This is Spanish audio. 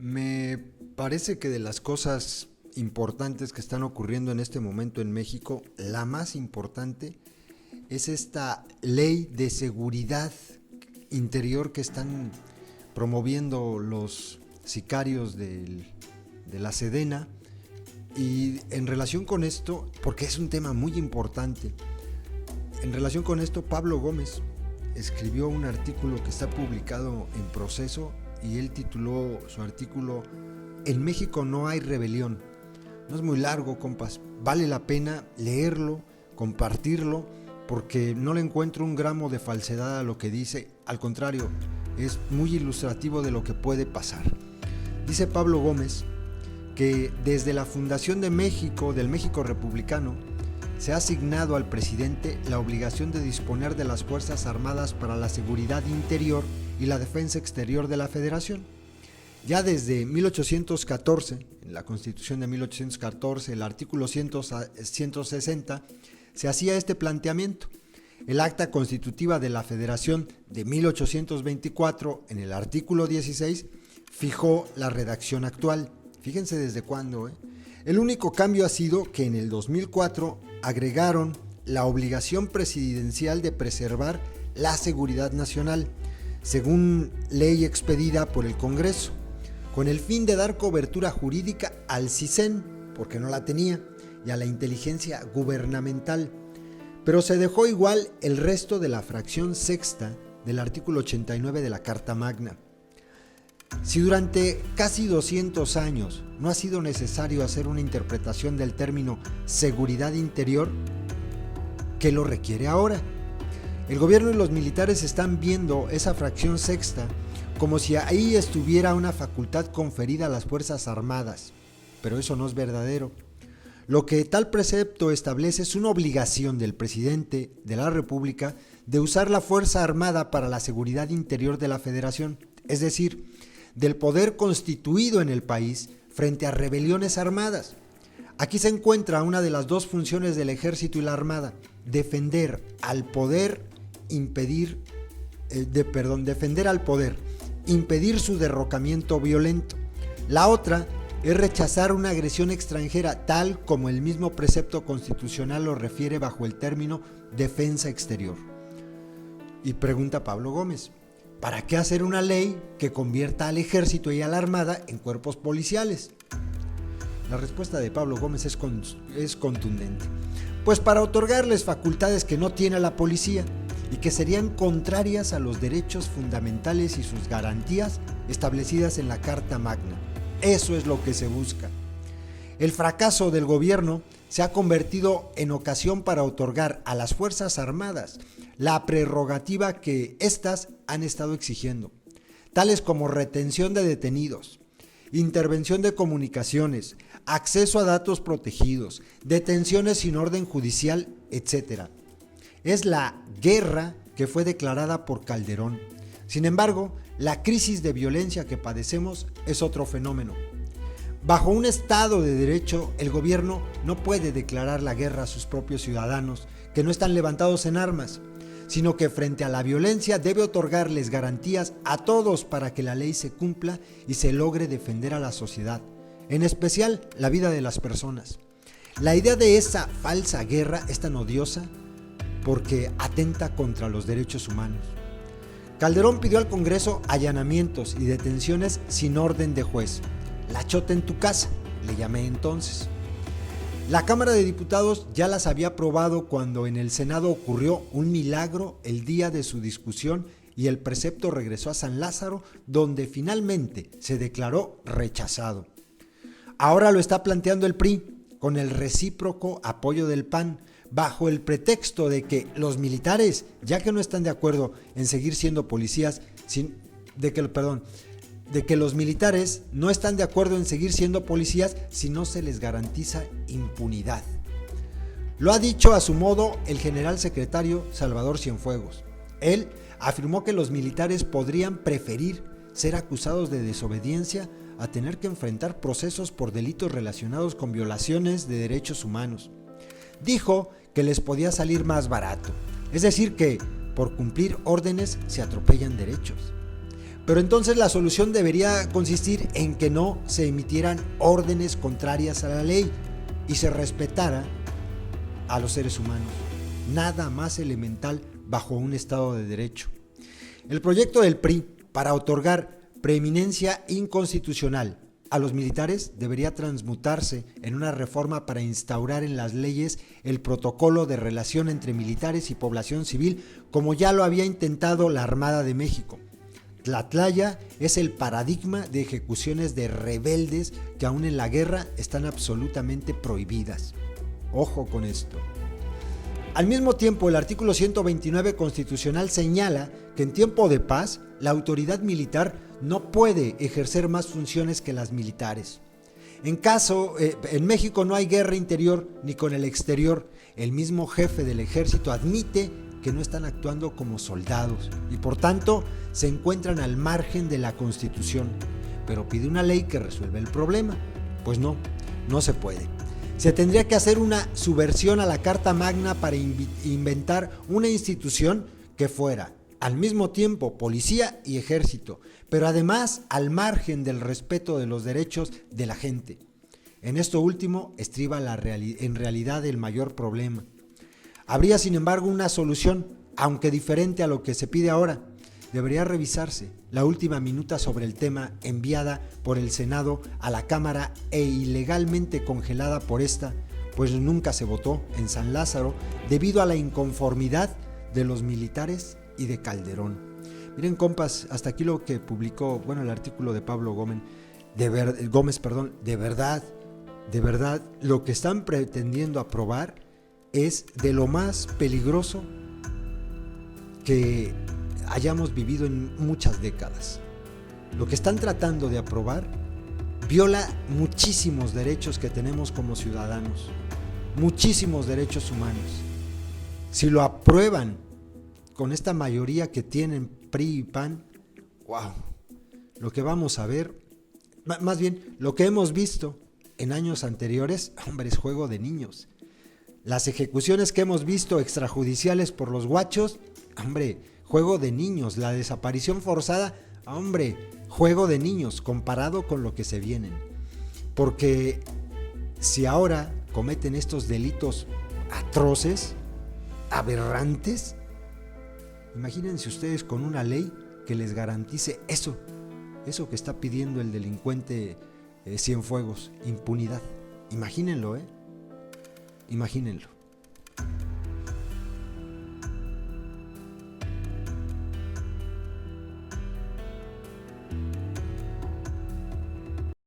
Me parece que de las cosas importantes que están ocurriendo en este momento en México, la más importante es esta ley de seguridad interior que están promoviendo los sicarios de la Sedena. Y en relación con esto, porque es un tema muy importante, en relación con esto, Pablo Gómez escribió un artículo que está publicado en Proceso y él tituló su artículo "En México no hay rebelión". No es muy largo, compas, vale la pena leerlo, compartirlo, porque no le encuentro un gramo de falsedad a lo que dice, al contrario, es muy ilustrativo de lo que puede pasar. Dice Pablo Gómez que desde la fundación de México, del México republicano, se ha asignado al presidente la obligación de disponer de las Fuerzas Armadas para la seguridad interior y la defensa exterior de la Federación. Ya desde 1814, en la Constitución de 1814, el artículo 160, se hacía este planteamiento. El Acta Constitutiva de la Federación de 1824, en el artículo 16, fijó la redacción actual. Fíjense desde cuándo, El único cambio ha sido que en el 2004 agregaron la obligación presidencial de preservar la seguridad nacional, según ley expedida por el Congreso, con el fin de dar cobertura jurídica al CISEN, porque no la tenía, y a la inteligencia gubernamental. Pero se dejó igual el resto de la fracción sexta del artículo 89 de la Carta Magna. Si durante casi 200 años no ha sido necesario hacer una interpretación del término seguridad interior, ¿qué lo requiere ahora? El gobierno y los militares están viendo esa fracción sexta como si ahí estuviera una facultad conferida a las Fuerzas Armadas, pero eso no es verdadero. Lo que tal precepto establece es una obligación del presidente de la República de usar la Fuerza Armada para la seguridad interior de la Federación, es decir, del poder constituido en el país frente a rebeliones armadas. Aquí se encuentra una de las dos funciones del Ejército y la Armada: defender al poder, impedir su derrocamiento violento. La otra es rechazar una agresión extranjera, tal como el mismo precepto constitucional lo refiere bajo el término defensa exterior. Y pregunta Pablo Gómez, ¿para qué hacer una ley que convierta al Ejército y a la Armada en cuerpos policiales? La respuesta de Pablo Gómez es contundente. Pues para otorgarles facultades que no tiene la policía y que serían contrarias a los derechos fundamentales y sus garantías establecidas en la Carta Magna. Eso es lo que se busca. El fracaso del gobierno se ha convertido en ocasión para otorgar a las Fuerzas Armadas la prerrogativa que éstas han estado exigiendo, tales como retención de detenidos, intervención de comunicaciones, acceso a datos protegidos, detenciones sin orden judicial, etc. Es la guerra que fue declarada por Calderón. Sin embargo, la crisis de violencia que padecemos es otro fenómeno. Bajo un Estado de Derecho, el gobierno no puede declarar la guerra a sus propios ciudadanos que no están levantados en armas, sino que frente a la violencia debe otorgarles garantías a todos para que la ley se cumpla y se logre defender a la sociedad, en especial la vida de las personas. La idea de esa falsa guerra es tan odiosa porque atenta contra los derechos humanos. Calderón pidió al Congreso allanamientos y detenciones sin orden de juez. La chota en tu casa, le llamé entonces. La Cámara de Diputados ya las había aprobado cuando en el Senado ocurrió un milagro el día de su discusión y el precepto regresó a San Lázaro, donde finalmente se declaró rechazado. Ahora lo está planteando el PRI con el recíproco apoyo del PAN, bajo el pretexto de que los militares, ya que no están de acuerdo en seguir siendo policías, de que los militares no están de acuerdo en seguir siendo policías si no se les garantiza impunidad. Lo ha dicho a su modo el general secretario Salvador Cienfuegos. Él afirmó que los militares podrían preferir ser acusados de desobediencia a tener que enfrentar procesos por delitos relacionados con violaciones de derechos humanos. Dijo que les podía salir más barato, es decir que por cumplir órdenes se atropellan derechos. Pero entonces la solución debería consistir en que no se emitieran órdenes contrarias a la ley y se respetara a los seres humanos. Nada más elemental bajo un Estado de Derecho. El proyecto del PRI para otorgar preeminencia inconstitucional a los militares debería transmutarse en una reforma para instaurar en las leyes el protocolo de relación entre militares y población civil, como ya lo había intentado la Armada de México. Tlatlaya es el paradigma de ejecuciones de rebeldes que aún en la guerra están absolutamente prohibidas. Ojo con esto. Al mismo tiempo, el artículo 129 constitucional señala que en tiempo de paz, la autoridad militar no puede ejercer más funciones que las militares. En México no hay guerra interior ni con el exterior. El mismo jefe del ejército admite que no están actuando como soldados y por tanto se encuentran al margen de la Constitución, pero pide una ley que resuelva el problema. Pues no se puede. Se tendría que hacer una subversión a la Carta Magna para inventar una institución que fuera al mismo tiempo policía y ejército, pero además al margen del respeto de los derechos de la gente. En esto último estriba en realidad el mayor problema. Habría sin embargo una solución, aunque diferente a lo que se pide ahora. Debería revisarse la última minuta sobre el tema enviada por el Senado a la Cámara e ilegalmente congelada por esta, pues nunca se votó en San Lázaro debido a la inconformidad de los militares y de Calderón. Miren, compas, hasta aquí lo que publicó, el artículo de Pablo Gómez. De verdad, lo que están pretendiendo aprobar es de lo más peligroso que hayamos vivido en muchas décadas. Lo que están tratando de aprobar viola muchísimos derechos que tenemos como ciudadanos, muchísimos derechos humanos. Si lo aprueban con esta mayoría que tienen PRI y PAN, wow, lo que vamos a ver, más bien lo que hemos visto en años anteriores, es juego de niños. Las ejecuciones que hemos visto extrajudiciales por los guachos, juego de niños. La desaparición forzada, juego de niños comparado con lo que se vienen. Porque si ahora cometen estos delitos atroces, aberrantes, imagínense ustedes con una ley que les garantice eso que está pidiendo el delincuente Cienfuegos, impunidad. Imagínenlo, imagínenlo.